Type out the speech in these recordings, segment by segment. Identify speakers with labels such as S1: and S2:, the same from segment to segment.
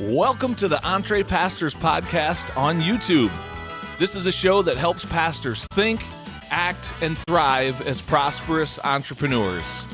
S1: Welcome to the EntrePastors podcast on YouTube. This is a show that helps pastors think, act, and thrive as prosperous entrepreneurs.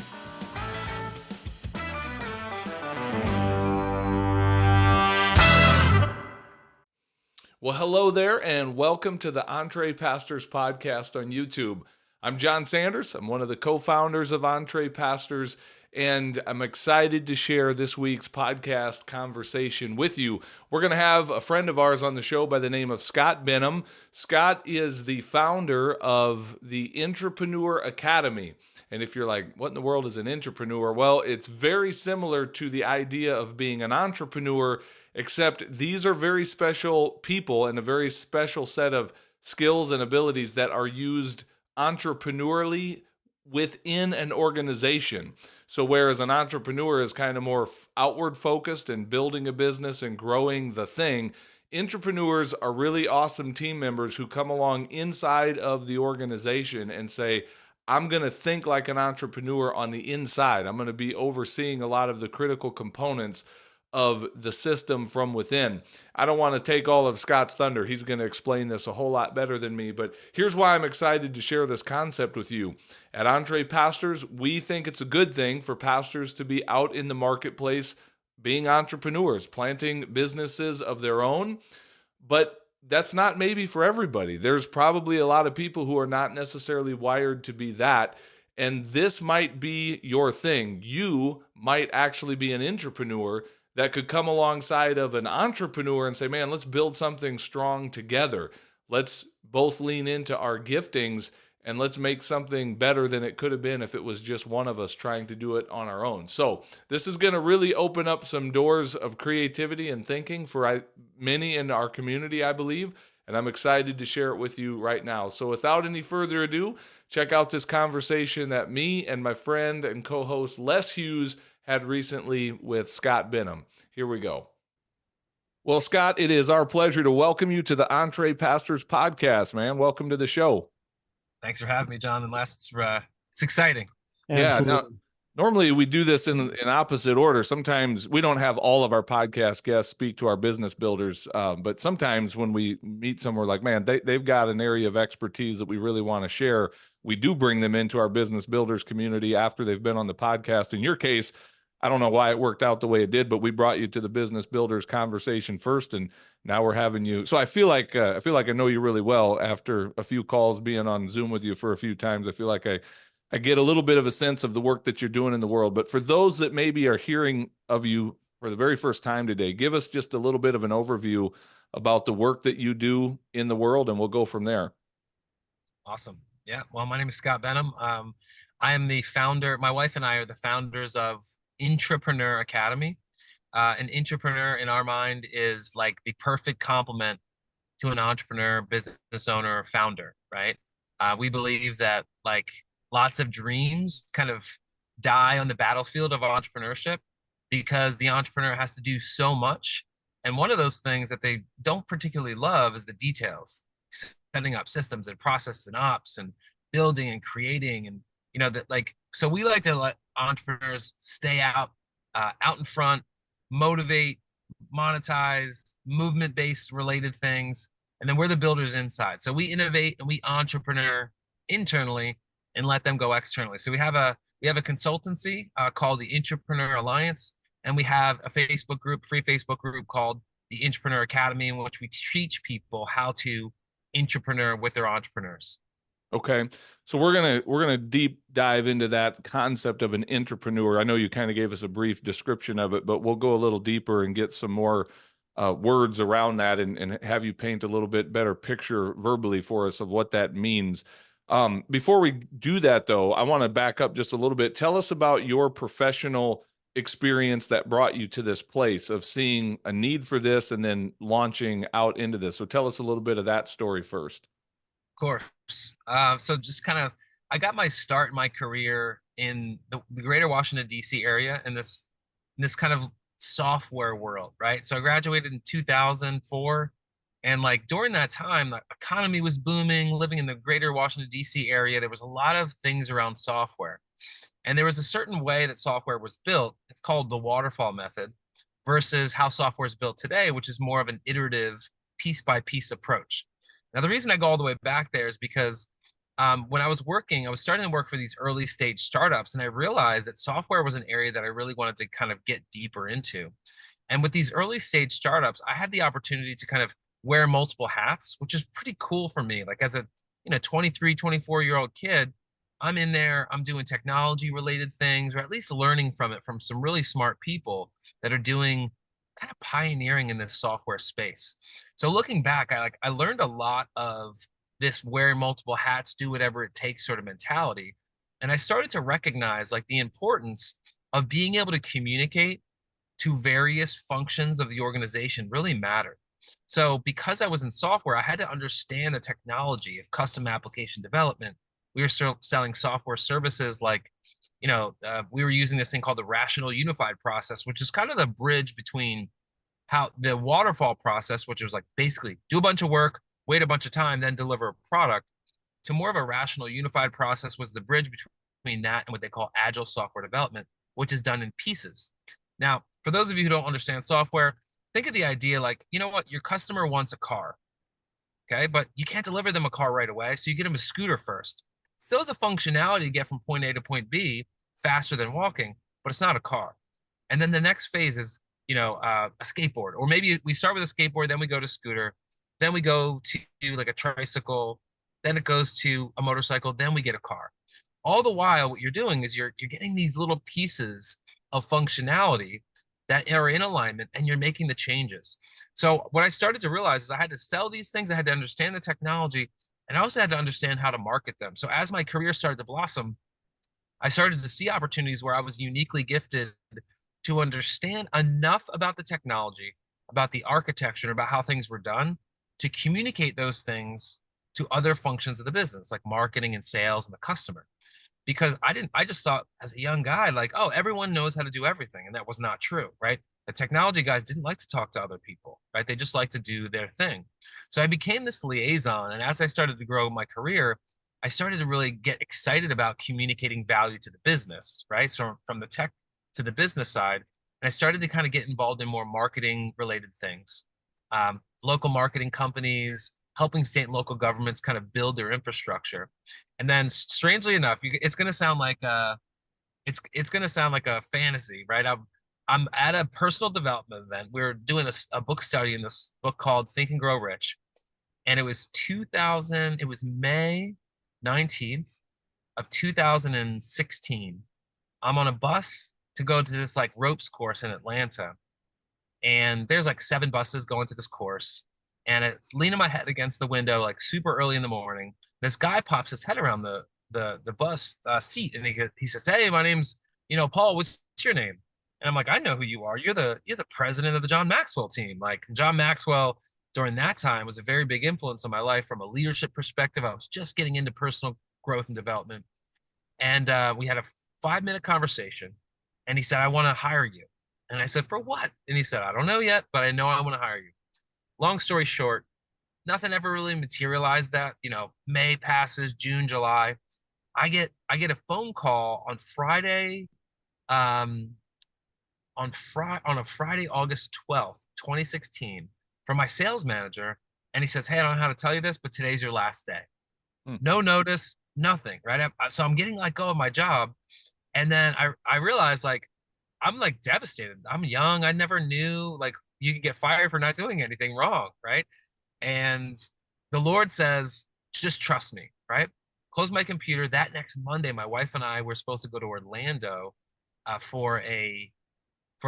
S1: Well, hello there, and welcome to the EntrePastors podcast on YouTube. I'm Jon Sanders. I'm one of the co-founders of EntrePastors, and I'm excited to share this week's podcast conversation with you. We're going to have a friend of ours on the show by the name of Scott Benham. Scott is the founder of the Intreprenuer Academy. And if you're like, what in the world is an intrapreneur? Well, it's very similar to the idea of being an entrepreneur, except these are very special people and a very special set of skills and abilities that are used entrepreneurially within an organization. So whereas an entrepreneur is kind of more outward focused and building a business and growing the thing, intrapreneurs are really awesome team members who come along inside of the organization and say, I'm going to think like an entrepreneur on the inside. I'm going to be overseeing a lot of the critical components of the system from within. I don't want to take all of Scott's thunder. He's going to explain this a whole lot better than me, but here's why I'm excited to share this concept with you. At EntrePastors, we think it's a good thing for pastors to be out in the marketplace being entrepreneurs, planting businesses of their own, but that's not maybe for everybody. There's probably a lot of people who are not necessarily wired to be that, and this might be your thing. You might actually be an intrapreneur that could come alongside of an entrepreneur and say, man, let's build something strong together. Let's both lean into our giftings and let's make something better than it could have been if it was just one of us trying to do it on our own. So this is going to really open up some doors of creativity and thinking for many in our community, I believe, and I'm excited to share it with you right now. So without any further ado, check out this conversation that me and my friend and co-host Les Hughes had recently with Scott Benham. Here we go. Well, Scott, it is our pleasure to welcome you to the EntrePastors podcast, man. Welcome to the show.
S2: Thanks for having me, Jon and Les. It's exciting.
S1: Yeah. Now, normally we do this in opposite order. Sometimes we don't have all of our podcast guests speak to our business builders, but sometimes when we meet somewhere like, man, they've got an area of expertise that we really want to share, we do bring them into our business builders community after they've been on the podcast. In your case, I don't know why it worked out the way it did, but we brought you to the business builders conversation first, and now we're having you. So I feel like I know you really well after a few calls, being on Zoom with you for a few times. I feel like I get a little bit of a sense of the work that you're doing in the world. But for those that maybe are hearing of you for the very first time today, give us just a little bit of an overview about the work that you do in the world, and we'll go from there.
S2: Awesome. Yeah. Well, my name is Scott Benham. I am the founder. My wife and I are the founders of Intreprenuer Academy. An intrapreneur in our mind is like the perfect complement to an entrepreneur, business owner, founder, right? We believe that like lots of dreams kind of die on the battlefield of entrepreneurship because the entrepreneur has to do so much. And one of those things that they don't particularly love is the details, setting up systems and process and ops and building and creating. And, you know, that like, so we like to let entrepreneurs stay out in front, motivate, monetize, movement-based related things, and then we're the builders inside. So we innovate and we entrepreneur internally and let them go externally. So we have a consultancy called the Intreprenuer Alliance, and we have a Facebook group, free Facebook group called the Intreprenuer Academy, in which we teach people how to intrapreneur with their entrepreneurs.
S1: Okay. So we're gonna deep dive into that concept of an intrapreneur. I know you kind of gave us a brief description of it, but we'll go a little deeper and get some more words around that and have you paint a little bit better picture verbally for us of what that means. Before we do that, though, I want to back up just a little bit. Tell us about your professional experience that brought you to this place of seeing a need for this and then launching out into this. So tell us a little bit of that story first.
S2: Of course. So just kind of, I got my start in my career in the greater Washington, D.C. area in this kind of software world, right? So I graduated in 2004. And like during that time, the economy was booming, living in the greater Washington, D.C. area. There was a lot of things around software. And there was a certain way that software was built. It's called the waterfall method, versus how software is built today, which is more of an iterative piece by piece approach. Now, the reason I go all the way back there is because when I was working, I was starting to work for these early stage startups, and I realized that software was an area that I really wanted to kind of get deeper into. And with these early stage startups, I had the opportunity to kind of wear multiple hats, which is pretty cool for me. Like as a 23, 24-year-old kid, I'm in there, I'm doing technology related things, or at least learning from it from some really smart people that are doing kind of pioneering in this software space. So looking back, I learned a lot of this wear multiple hats, do whatever it takes sort of mentality. And I started to recognize like the importance of being able to communicate to various functions of the organization really mattered. So because I was in software, I had to understand the technology of custom application development. We were selling software services like, we were using this thing called the rational unified process, which is kind of the bridge between how the waterfall process, which was like basically do a bunch of work, wait a bunch of time, then deliver a product, to more of a rational unified process was the bridge between that and what they call agile software development, which is done in pieces. Now, for those of you who don't understand software, think of the idea like, you know what, your customer wants a car, okay, but you can't deliver them a car right away, so you get them a scooter first. Still has a functionality to get from point A to point B faster than walking, but it's not a car. And then the next phase is, a skateboard, or maybe we start with a skateboard, then we go to scooter, then we go to like a tricycle, then it goes to a motorcycle, then we get a car. All the while, what you're doing is you're getting these little pieces of functionality that are in alignment, and you're making the changes. So what I started to realize is I had to sell these things, I had to understand the technology, and I also had to understand how to market them. So as my career started to blossom, I started to see opportunities where I was uniquely gifted to understand enough about the technology, about the architecture, about how things were done, to communicate those things to other functions of the business, like marketing and sales and the customer. Because I just thought as a young guy, like, oh, everyone knows how to do everything. And that was not true, right? The technology guys didn't like to talk to other people, right? They just like to do their thing. So I became this liaison. And as I started to grow my career, I started to really get excited about communicating value to the business, right? So from the tech to the business side, and I started to kind of get involved in more marketing related things, local marketing companies, helping state and local governments kind of build their infrastructure. And then, strangely enough, it's going to sound like it's going to sound like a fantasy, right? I'm at a personal development event. We're doing a book study in this book called Think and Grow Rich, and it was 2000. It was May 19th of 2016. I'm on a bus to go to this like ropes course in Atlanta, and there's like 7 buses going to this course, and it's leaning my head against the window like super early in the morning. This guy pops his head around the bus seat, and he says, "Hey, my name's Paul. What's your name?" And I'm like, "I know who you are. You're the president of the John Maxwell team." Like John Maxwell during that time was a very big influence on my life from a leadership perspective. I was just getting into personal growth and development, and we had a 5-minute conversation. And he said, "I want to hire you." And I said, "For what?" And he said, "I don't know yet, but I know I want to hire you." Long story short, nothing ever really materialized. That May passes, June, July. I get a phone call on Friday, um, on a Friday, August 12th, 2016, from my sales manager, and he says, "Hey, I don't know how to tell you this, but today's your last day."
S1: Hmm.
S2: No notice, nothing. Right? So I'm getting let go of my job, and then I realized like I'm like devastated. I'm young. I never knew like you could get fired for not doing anything wrong, right? And the Lord says, just trust me, right? Close my computer. That next Monday, my wife and I were supposed to go to Orlando for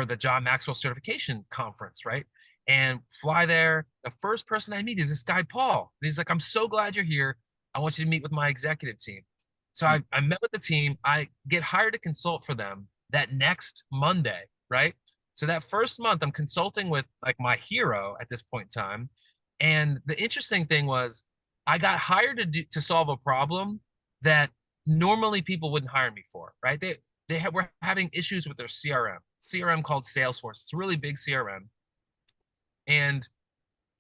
S2: the John Maxwell certification conference, right? And fly there. The first person I meet is this guy, Paul. And he's like, "I'm so glad you're here. I want you to meet with my executive team." So
S1: Hmm.
S2: I met with the team. I get hired to consult for them that next Monday, right? So that first month, I'm consulting with like my hero at this point in time. And the interesting thing was, I got hired to solve a problem that normally people wouldn't hire me for, right? Were having issues with their CRM called Salesforce. It's a really big CRM, and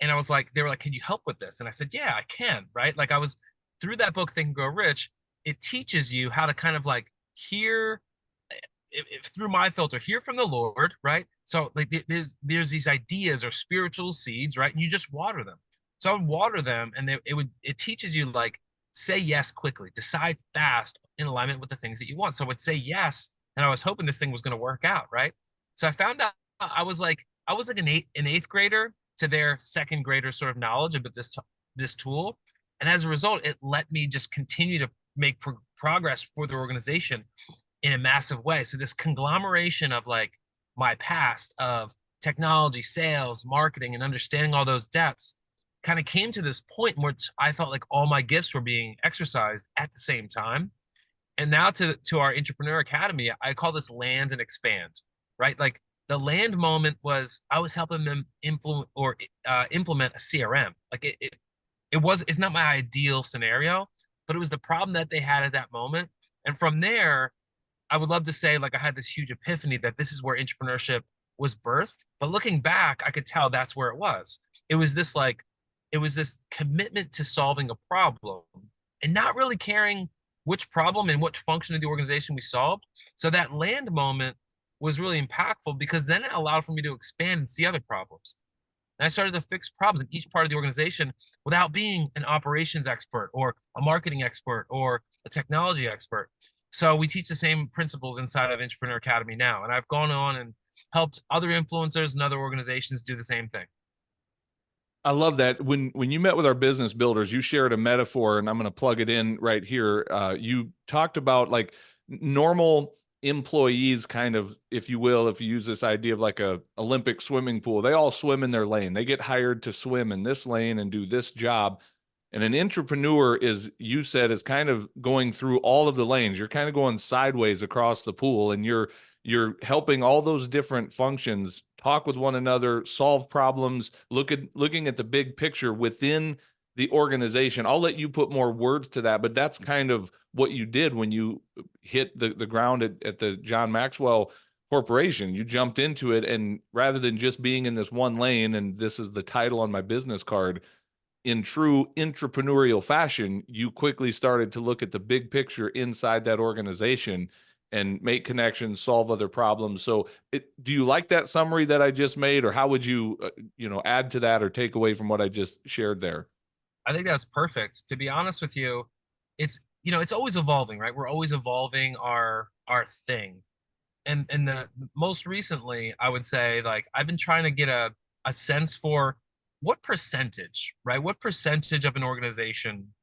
S2: I was like, they were like, "Can you help with this?" And I said, "Yeah, I can." Right? Like I was through that book, Think and Grow Rich. It teaches you how to kind of like hear if through my filter, hear from the Lord, right? So like there's these ideas or spiritual seeds, right? And you just water them. So I would water them, and it teaches you like say yes quickly, decide fast in alignment with the things that you want. So I would say yes, and I was hoping this thing was going to work out, right? So I found out I was like an eighth grader to their second grader sort of knowledge about this tool, and as a result, it let me just continue to make progress for the organization in a massive way. So this conglomeration of like my past of technology, sales, marketing, and understanding all those depths kind of came to this point in which I felt like all my gifts were being exercised at the same time. And now to our Intrepreneur Academy, I call this land and expand, right? Like the land moment was I was helping them implement a CRM. Like it's not my ideal scenario, but it was the problem that they had at that moment. And from there, I would love to say like I had this huge epiphany that this is where entrepreneurship was birthed. But looking back, I could tell that's where it was. It was this like it was this commitment to solving a problem and not really caring which problem and what function of the organization we solved. So that land moment was really impactful because then it allowed for me to expand and see other problems. And I started to fix problems in each part of the organization without being an operations expert or a marketing expert or a technology expert. So we teach the same principles inside of Intrepreneur Academy now. And I've gone on and helped other influencers and other organizations do the same thing.
S1: I love that. When you met with our business builders, you shared a metaphor, and I'm going to plug it in right here. You talked about like normal employees, kind of, if you will, if you use this idea of like a Olympic swimming pool, they all swim in their lane. They get hired to swim in this lane and do this job. And an entrepreneur is, you said, is kind of going through all of the lanes. You're kind of going sideways across the pool, and you're helping all those different functions talk with one another, solve problems, looking at the big picture within the organization. I'll let you put more words to that, but that's kind of what you did when you hit the ground at the John Maxwell Corporation. You jumped into it, and rather than just being in this one lane, and this is the title on my business card, in true entrepreneurial fashion, you quickly started to look at the big picture inside that organization and make connections, solve other problems. So, do you like that summary that I just made, or how would you, add to that or take away from what I just shared there?
S2: I think that's perfect. To be honest with you, it's always evolving, right? We're always evolving our thing. And the most recently, I would say like I've been trying to get a sense for what percentage, right? What percentage of an organization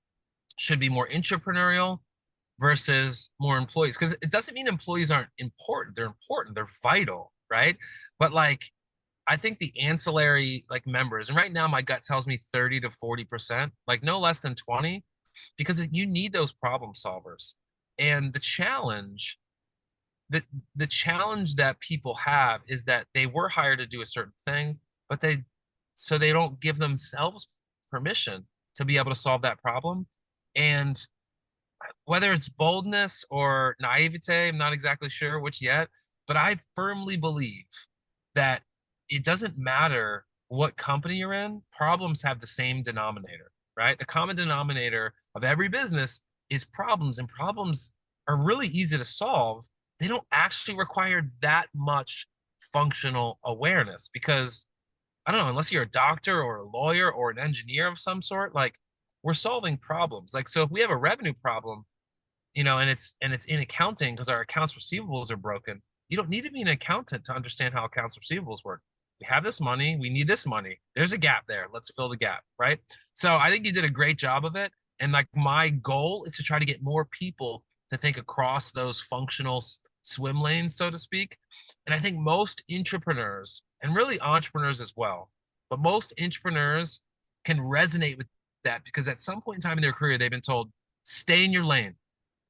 S2: should be more entrepreneurial versus more employees? Because it doesn't mean employees aren't important. They're important. They're vital, right? But like I think the ancillary like members, and right now my gut tells me 30 to 40%, like no less than 20, because you need those problem solvers. And the the challenge that people have is that they were hired to do a certain thing, but they don't give themselves permission to be able to solve that problem. And whether it's boldness or naivete, I'm not exactly sure which yet, but I firmly believe that it doesn't matter what company you're in, problems have the same denominator, right? The common denominator of every business is problems, and problems are really easy to solve. They don't actually require that much functional awareness because I don't know, unless you're a doctor or a lawyer or an engineer of some sort, like we're solving problems. Like, so if we have a revenue problem, and it's in accounting because our accounts receivables are broken, you don't need to be an accountant to understand how accounts receivables work. We have this money, we need this money. There's a gap there. Let's fill the gap, right? So I think you did a great job of it. And like my goal is to try to get more people to think across those functional swim lanes, so to speak. And I think most entrepreneurs, and really entrepreneurs as well, but most entrepreneurs can resonate with that because at some point in time in their career, they've been told, stay in your lane,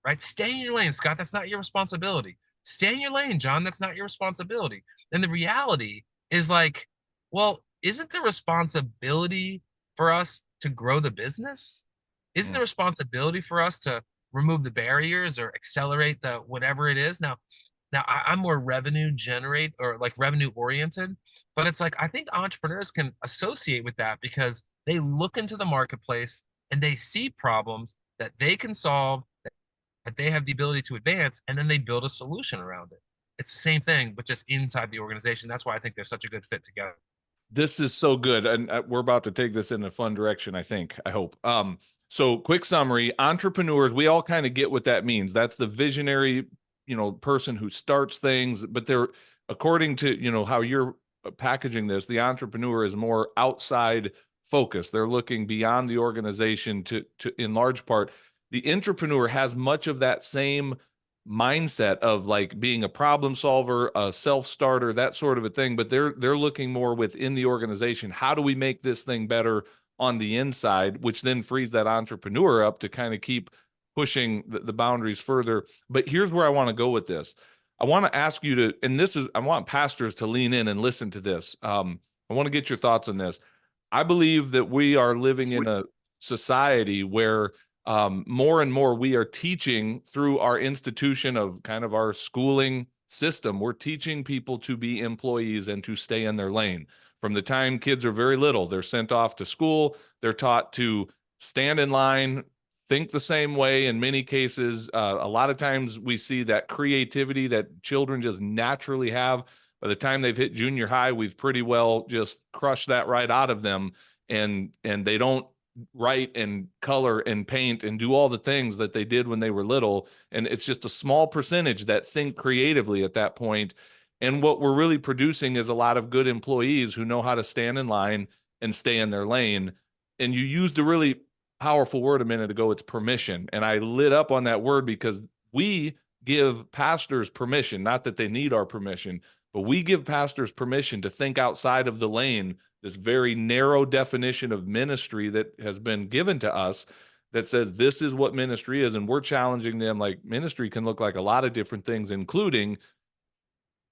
S2: right? Stay in your lane, Scott. That's not your responsibility. Stay in your lane, John. That's not your responsibility. And the reality is like, well, isn't the responsibility for us to grow the business? Isn't the responsibility for us to remove the barriers or accelerate the whatever it is? Now I'm more revenue generate or like revenue oriented, but it's like I think entrepreneurs can associate with that because they look into the marketplace and they see problems that they can solve, that they have the ability to advance, and then they build a solution around it. It's the same thing, but just inside the organization. That's why I think they're such a good fit together.
S1: This is so good, and we're about to take this in a fun direction, I think. I hope. So quick summary: entrepreneurs, we all kind of get what that means. That's the visionary, person who starts things, but they're, according to how you're packaging this, the entrepreneur is more outside focused. They're looking beyond the organization to in large part. The entrepreneur has much of that same mindset of like being a problem solver, a self-starter, that sort of a thing, but they're looking more within the organization. How do we make this thing better on the inside, which then frees that entrepreneur up to kind of keep pushing the boundaries further. But here's where I want to go with this. I want to ask you to, and this is, I want pastors to lean in and listen to this. I want to get your thoughts on this. I believe that we are living in a society where more and more we are teaching through our institution of kind of our schooling system. We're teaching people to be employees and to stay in their lane. From the time kids are very little, they're sent off to school. They're taught to stand in line, think the same way. In many cases, a lot of times we see that creativity that children just naturally have. By the time they've hit junior high, we've pretty well just crushed that right out of them, and they don't write and color and paint and do all the things that they did when they were little. And it's just a small percentage that think creatively at that point. And what we're really producing is a lot of good employees who know how to stand in line and stay in their lane. And you used a really powerful word a minute ago. It's permission. And I lit up on that word because we give pastors permission, not that they need our permission, but we give pastors permission to think outside of the lane, this very narrow definition of ministry that has been given to us that says this is what ministry is. And we're challenging them like ministry can look like a lot of different things, including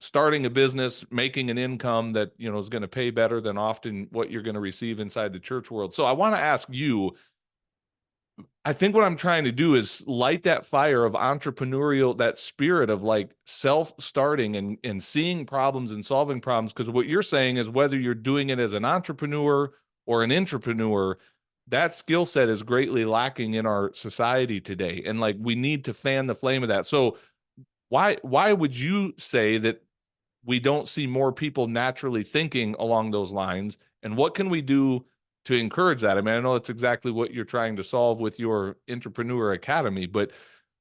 S1: starting a business, making an income that, is going to pay better than often what you're going to receive inside the church world. So I want to ask you, I think what I'm trying to do is light that fire of entrepreneurial, that spirit of like self-starting and seeing problems and solving problems. Because what you're saying is whether you're doing it as an entrepreneur or an intrapreneur, that skill set is greatly lacking in our society today. And like we need to fan the flame of that. So why would you say that we don't see more people naturally thinking along those lines? And what can we do to encourage that? I mean, I know that's exactly what you're trying to solve with your Intreprenuer Academy, but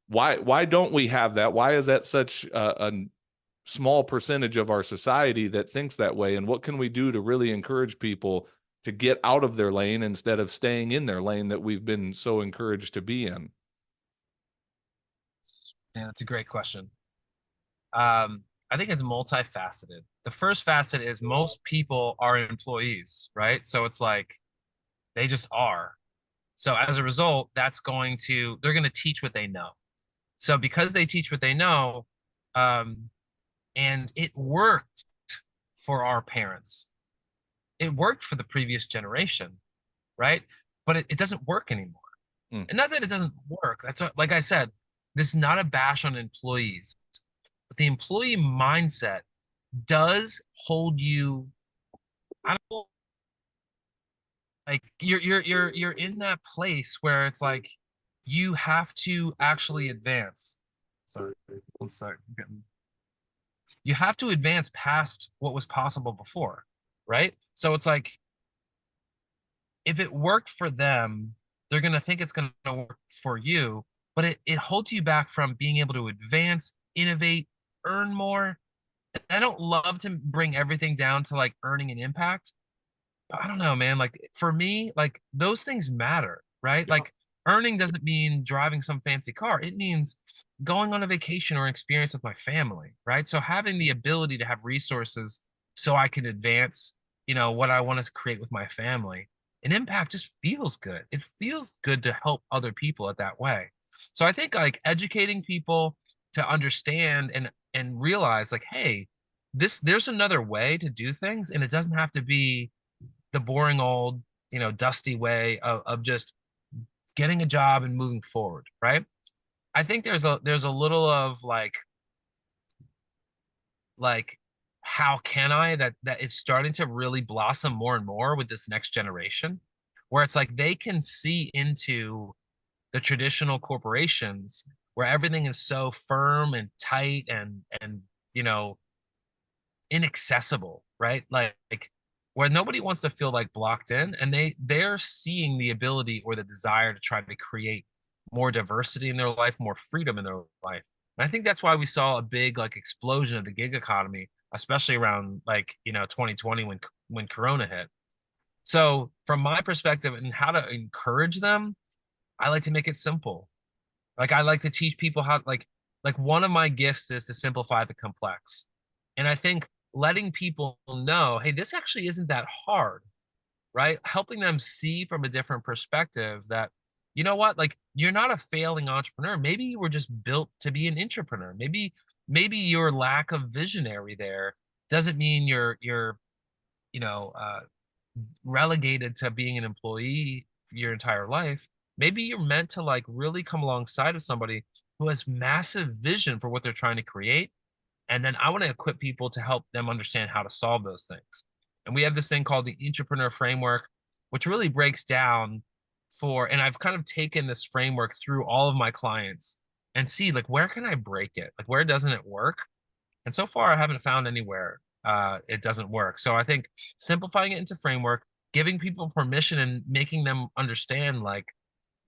S1: why don't we have that? Why is that such a small percentage of our society that thinks that way? And what can we do to really encourage people to get out of their lane instead of staying in their lane that we've been so encouraged to be in?
S2: Yeah, that's a great question. I think it's multifaceted. The first facet is most people are employees, right? So it's like they just are. So as a result, they're going to teach what they know. So because they teach what they know, and it worked for our parents, it worked for the previous generation, right? But it doesn't work anymore.
S1: Mm.
S2: And not that it doesn't work. Like I said, this is not a bash on employees, but the employee mindset does hold you. I don't know, like you're in that place where it's like you have to actually advance. Sorry, one sec. You have to advance past what was possible before, right? So it's like if it worked for them, they're gonna think it's gonna work for you, but it holds you back from being able to advance, innovate, earn more. And I don't love to bring everything down to like earning an impact, but I don't know, man. Like for me, like those things matter, right?
S1: Yeah.
S2: Like earning doesn't mean driving some fancy car. It means going on a vacation or experience with my family, right? So having the ability to have resources so I can advance, what I want to create with my family. An impact just feels good. It feels good to help other people at that way. So I think like educating people to understand and realize like, hey, there's another way to do things, and it doesn't have to be the boring old, dusty way of just getting a job and moving forward, right? I think there's a little of like how can I that is starting to really blossom more and more with this next generation, where it's like they can see into the traditional corporations where everything is so firm and tight and you know, inaccessible, right? Like where nobody wants to feel like blocked in, and they're seeing the ability or the desire to try to create more diversity in their life, more freedom in their life. And I think that's why we saw a big like explosion of the gig economy, especially around like, 2020 when Corona hit. So from my perspective and how to encourage them, I like to make it simple. Like I like to teach people how like one of my gifts is to simplify the complex. And I think letting people know, hey, this actually isn't that hard, right? Helping them see from a different perspective that, you know what, like you're not a failing entrepreneur. Maybe you were just built to be an entrepreneur. Maybe your lack of visionary there doesn't mean you're you know uh relegated to being an employee for your entire life. Maybe you're meant to like really come alongside of somebody who has massive vision for what they're trying to create. And then I want to equip people to help them understand how to solve those things. And we have this thing called the Intrepreneur framework, which really breaks down and I've kind of taken this framework through all of my clients and see like where can I break it? Like where doesn't it work? And so far, I haven't found anywhere it doesn't work. So I think simplifying it into framework, giving people permission and making them understand like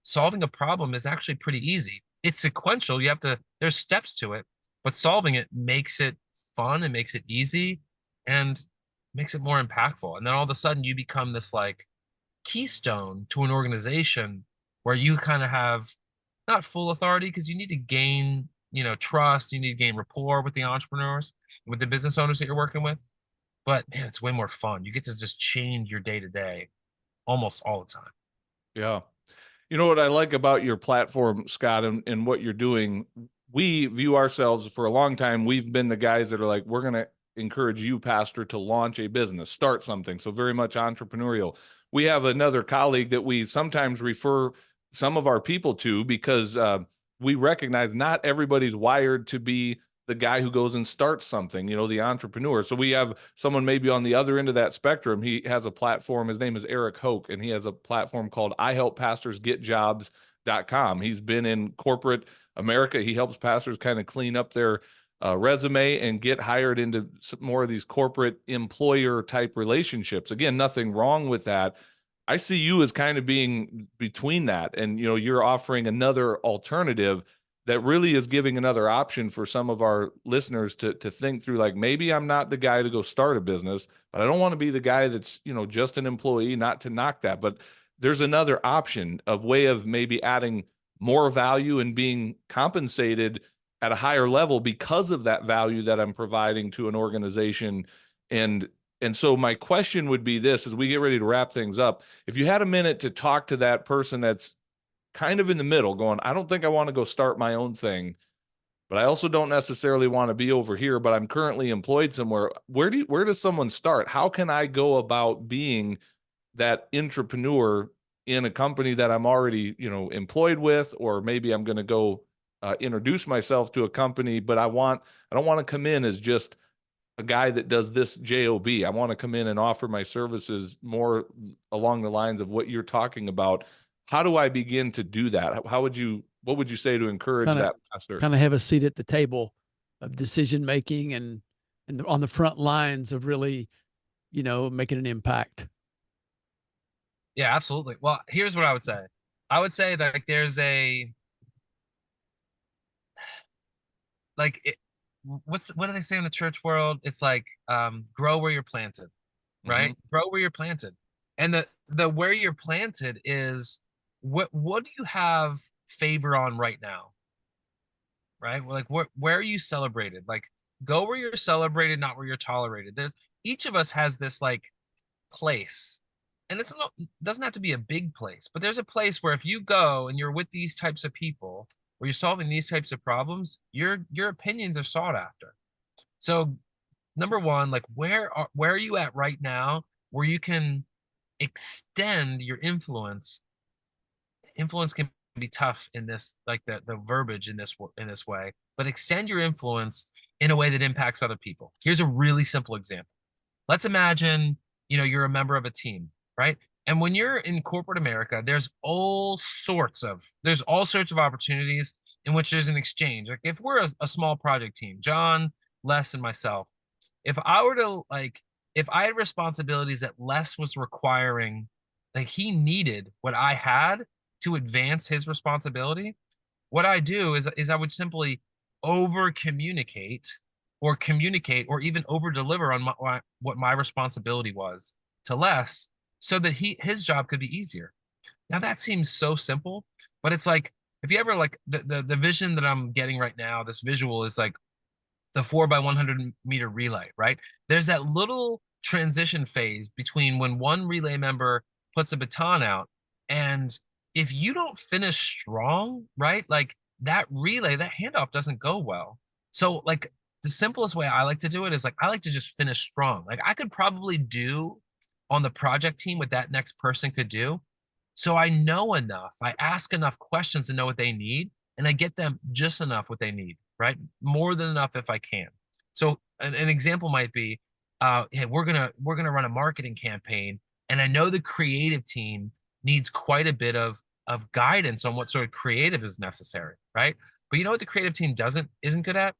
S2: solving a problem is actually pretty easy. It's sequential. There's steps to it, but solving it makes it fun and makes it easy and makes it more impactful. And then all of a sudden you become this like keystone to an organization where you kind of have not full authority because you need to gain, trust, you need to gain rapport with the entrepreneurs, with the business owners that you're working with. But man, it's way more fun. You get to just change your day to day almost all the time.
S1: Yeah. You know what I like about your platform, Scott, and what you're doing? We view ourselves for a long time. We've been the guys that are like, we're going to encourage you, pastor, to launch a business, start something. So very much entrepreneurial. We have another colleague that we sometimes refer some of our people to because we recognize not everybody's wired to be the guy who goes and starts something, the entrepreneur. So we have someone maybe on the other end of that spectrum. He has a platform. His name is Eric Hoke, and he has a platform called ihelppastorsgetjobs.com. He's been in corporate America. He helps pastors kind of clean up their resume and get hired into some more of these corporate employer type relationships. Again, nothing wrong with that. I see you as kind of being between that, and you're offering another alternative that really is giving another option for some of our listeners to think through, like, maybe I'm not the guy to go start a business, but I don't want to be the guy that's, just an employee, not to knock that, but there's another option of way of maybe adding more value and being compensated at a higher level because of that value that I'm providing to an organization. And so my question would be this, as we get ready to wrap things up, if you had a minute to talk to that person that's kind of in the middle going, I don't think I want to go start my own thing, but I also don't necessarily want to be over here, but I'm currently employed somewhere. Where does someone start? How can I go about being that entrepreneur in a company that I'm already, employed with, or maybe I'm going to go introduce myself to a company, but I don't want to come in as just a guy that does this job. I want to come in and offer my services more along the lines of what you're talking about. How do I begin to do that? What would you say to encourage
S3: kind of
S1: that, pastor?
S3: kind of have a seat at the table of decision making and on the front lines of really, making an impact.
S2: Yeah, absolutely. Well, here's what I would say. I would say that like, there's a like it, what do they say in the church world? It's like grow where you're planted, right?
S1: Mm-hmm.
S2: Grow where you're planted. And the where you're planted is what do you have favor on right now? Right? Like where are you celebrated? Like go where you're celebrated, not where you're tolerated. There's each of us has this like place. And it doesn't have to be a big place, but there's a place where if you go and you're with these types of people, where you're solving these types of problems, your opinions are sought after. So number one, like where are you at right now where you can extend your influence? Influence can be tough in this, like the verbiage in this way, but extend your influence in a way that impacts other people. Here's a really simple example. Let's imagine, you're a member of a team, right? And when you're in corporate America, there's all sorts of opportunities in which there's an exchange. Like if we're a small project team, Jon, Les and myself, if I were to if I had responsibilities that Les was requiring, like he needed what I had to advance his responsibility, what I do is I would simply over communicate or even over deliver on what my responsibility was to Les so that his job could be easier. Now that seems so simple, but it's like if you ever like the vision that I'm getting right now, this visual is like the 4x100 meter relay, right? There's that little transition phase between when one relay member puts a baton out, and if you don't finish strong, right? Like that relay, that handoff doesn't go well. So like the simplest way I like to do it is like I like to just finish strong. Like I could probably do on the project team what that next person could do. So I know enough, I ask enough questions to know what they need, and I get them just enough what they need, right? More than enough if I can. So an example might be, hey, we're gonna run a marketing campaign, and I know the creative team needs quite a bit of guidance on what sort of creative is necessary, right? But you know what the creative team isn't good at?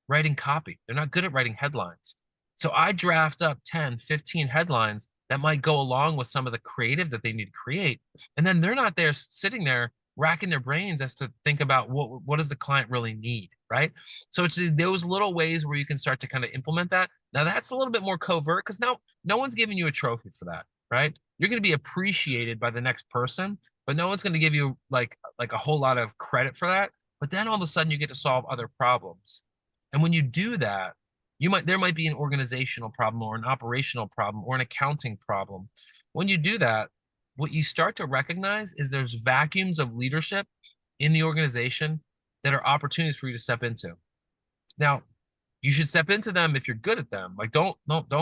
S2: Writing copy. They're not good at writing headlines. So I draft up 10, 15 headlines that might go along with some of the creative that they need to create. And then they're not there sitting there racking their brains as to think about what does the client really need, right? So it's those little ways where you can start to kind of implement that. Now that's a little bit more covert because now no one's giving you a trophy for that, right? You're going to be appreciated by the next person, but no one's going to give you like a whole lot of credit for that. But then all of a sudden you get to solve other problems. And when you do that, there might be an organizational problem or an operational problem or an accounting problem. When you do that, what you start to recognize is there's vacuums of leadership in the organization that are opportunities for you to step into. Now, you should step into them if you're good at them. Like don't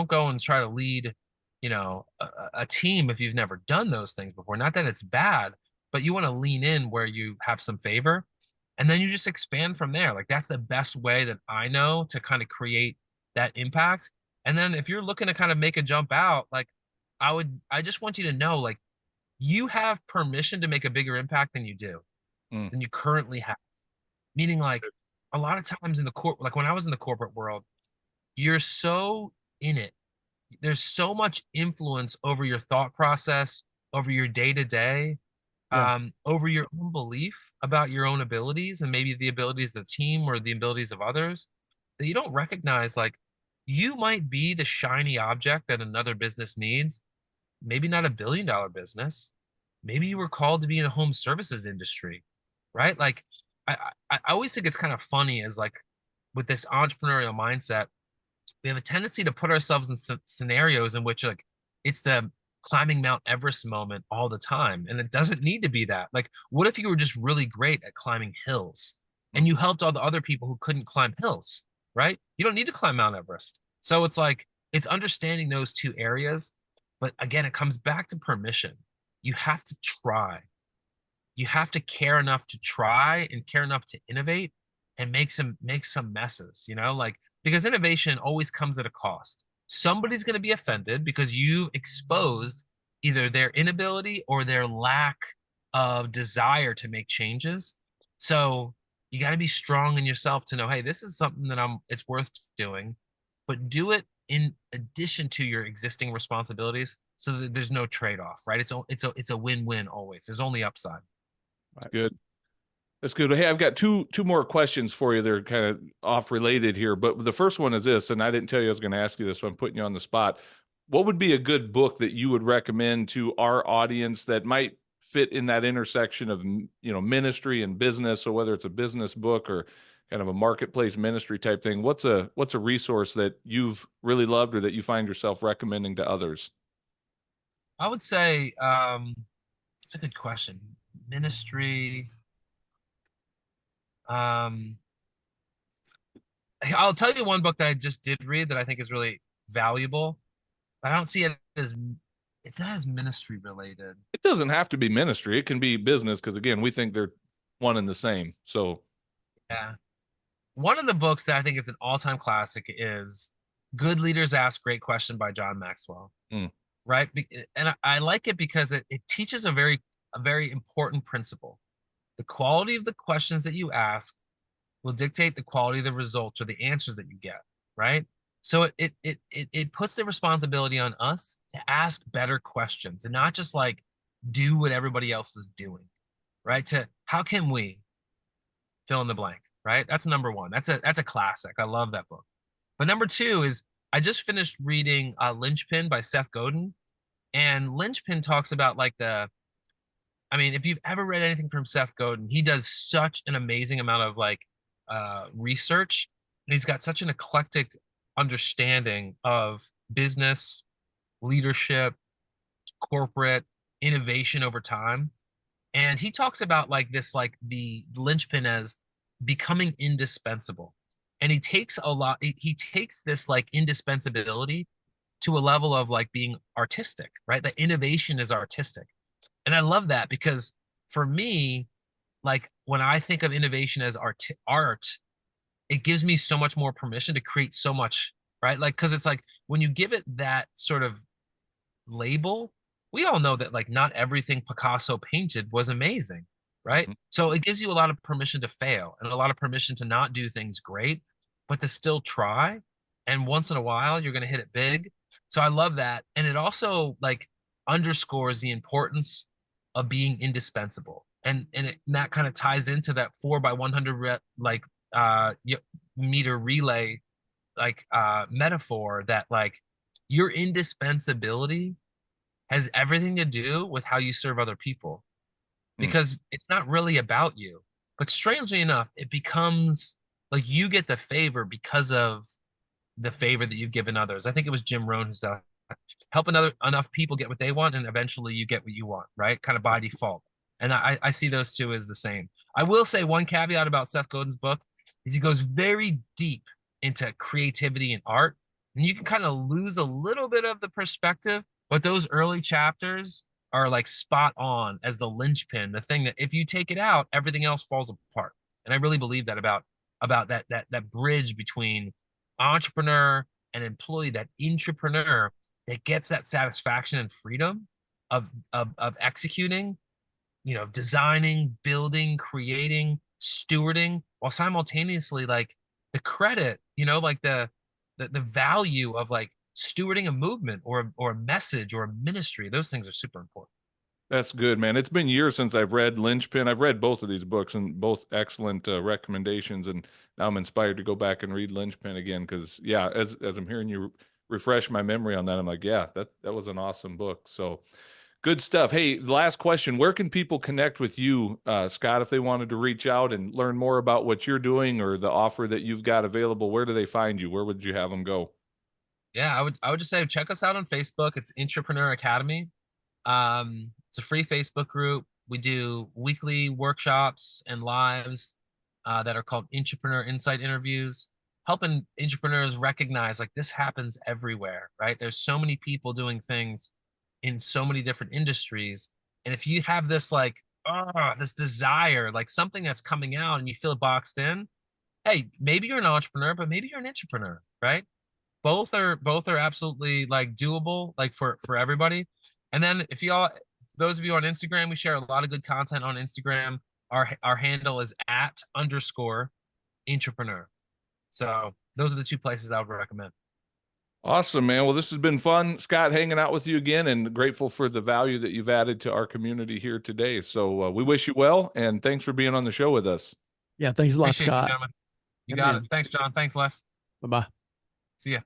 S2: go and try to lead, a team if you've never done those things before. Not that it's bad, but you want to lean in where you have some favor, and then you just expand from there. Like that's the best way that I know to kind of create that impact. And then if you're looking to kind of make a jump out, like I just want you to know, like you have permission to make a bigger impact than you currently have. Meaning like a lot of times in like when I was in the corporate world, you're so in it. There's so much influence over your thought process, over your day to day, over your own belief about your own abilities and maybe the abilities of the team or the abilities of others that you don't recognize. Like you might be the shiny object that another business needs, maybe not $1 billion business. Maybe you were called to be in the home services industry, right? Like I always think it's kind of funny as like with this entrepreneurial mindset, we have a tendency to put ourselves in scenarios in which like it's the climbing Mount Everest moment all the time. And it doesn't need to be that. Like, what if you were just really great at climbing hills and you helped all the other people who couldn't climb hills, right? You don't need to climb Mount Everest. So it's like, it's understanding those two areas. But again, it comes back to permission. You have to try. You have to care enough to try and care enough to innovate and make some messes, like because innovation always comes at a cost. Somebody's going to be offended because you've exposed either their inability or their lack of desire to make changes. So you got to be strong in yourself to know, hey, this is something that it's worth doing, but do it in addition to your existing responsibilities so that there's no trade-off, right? It's a win-win always. There's only upside.
S1: That's good. That's good. Hey, I've got two more questions for you. They're kind of off related here, but the first one is this, and I didn't tell you I was going to ask you this, so I'm putting you on the spot. What would be a good book that you would recommend to our audience that might fit in that intersection of, ministry and business? So whether it's a business book or kind of a marketplace ministry type thing, what's a resource that you've really loved or that you find yourself recommending to others?
S2: I would say, it's a good question. Ministry. I'll tell you one book that I just did read that I think is really valuable, but I don't see it as, it's not as ministry related.
S1: It doesn't have to be ministry. It can be business because, again, we think they're one and the same. So,
S2: yeah. One of the books that I think is an all-time classic is Good Leaders Ask Great Question by John Maxwell. Right? And I like it because it teaches a very important principle. The quality of the questions that you ask will dictate the quality of the results or the answers that you get. right? So it puts the responsibility on us to ask better questions and not just like do what everybody else is doing, right? To how can we fill in the blank, right? That's number one. That's a classic. I love that book. But number two is I just finished reading Linchpin by Seth Godin, and Linchpin talks about like if you've ever read anything from Seth Godin, he does such an amazing amount of like research, and he's got such an eclectic understanding of business, leadership, corporate innovation over time. And he talks about like this, like the linchpin as becoming indispensable. And he takes he takes this like indispensability to a level of like being artistic, right? The innovation is artistic. And I love that because for me, like when I think of innovation as art, it gives me so much more permission to create so much, right? Like, cause it's like when you give it that sort of label, we all know that like not everything Picasso painted was amazing, right? Mm-hmm. So it gives you a lot of permission to fail and a lot of permission to not do things great, but to still try. And once in a while, you're going to hit it big. So I love that. And it also like underscores the importance of being indispensable. And that kind of ties into that 4x100 meter relay, metaphor that like your indispensability has everything to do with how you serve other people, because it's not really about you. But strangely enough, it becomes like you get the favor because of the favor that you've given others. I think it was Jim Rohn who said, help enough people get what they want, and eventually you get what you want, right? Kind of by default. And I see those two as the same. I will say one caveat about Seth Godin's book is he goes very deep into creativity and art, and you can kind of lose a little bit of the perspective. But those early chapters are like spot on as the linchpin, the thing that if you take it out, everything else falls apart. And I really believe that about that bridge between entrepreneur and employee, that intrapreneur that gets that satisfaction and freedom of executing, designing, building, creating, stewarding, while simultaneously like the credit, like the value of like stewarding a movement or a message or a ministry. Those things are super important.
S1: That's good, man. It's been years since I've read Linchpin. I've read both of these books and both excellent recommendations. And now I'm inspired to go back and read Linchpin again. Cause yeah, as I'm hearing you refresh my memory on that, I'm like, yeah, that was an awesome book. So good stuff. Hey, last question. Where can people connect with you, Scott, if they wanted to reach out and learn more about what you're doing or the offer that you've got available? Where do they find you? Where would you have them go?
S2: Yeah, I would just say check us out on Facebook. It's Intreprenuer Academy. It's a free Facebook group. We do weekly workshops and lives that are called Intrepreneur Insight Interviews, helping entrepreneurs recognize like this happens everywhere, right? There's so many people doing things in so many different industries. And if you have this like, this desire, like something that's coming out and you feel boxed in, hey, maybe you're an entrepreneur, but maybe you're an intrapreneur, right? Both are absolutely like doable, like for everybody. And then if those of you on Instagram, we share a lot of good content on Instagram. Our handle is @_intrepreneur. So those are the two places I would recommend.
S1: Awesome, man. Well, this has been fun, Scott, hanging out with you again, and grateful for the value that you've added to our community here today. So we wish you well, and thanks for being on the show with us.
S3: Yeah, thanks a lot, Scott.
S2: You got it. Thanks, John. Thanks, Les.
S3: Bye-bye.
S2: See ya.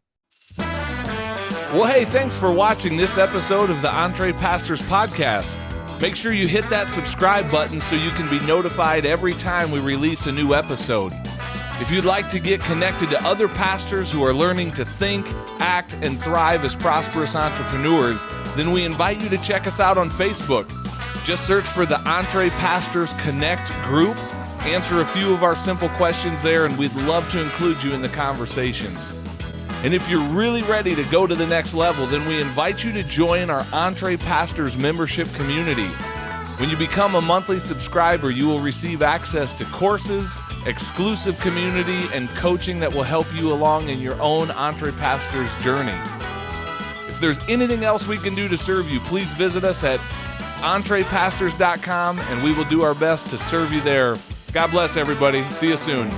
S1: Well, hey, thanks for watching this episode of the EntrePastors podcast. Make sure you hit that subscribe button so you can be notified every time we release a new episode. If you'd like to get connected to other pastors who are learning to think, act, and thrive as prosperous entrepreneurs, then we invite you to check us out on Facebook. Just search for the EntrePastors Connect group, answer a few of our simple questions there, and we'd love to include you in the conversations. And if you're really ready to go to the next level, then we invite you to join our EntrePastors membership community. When you become a monthly subscriber, you will receive access to courses, exclusive community, and coaching that will help you along in your own EntrePastors journey. If there's anything else we can do to serve you, please visit us at entrepastors.com, and we will do our best to serve you there. God bless everybody. See you soon.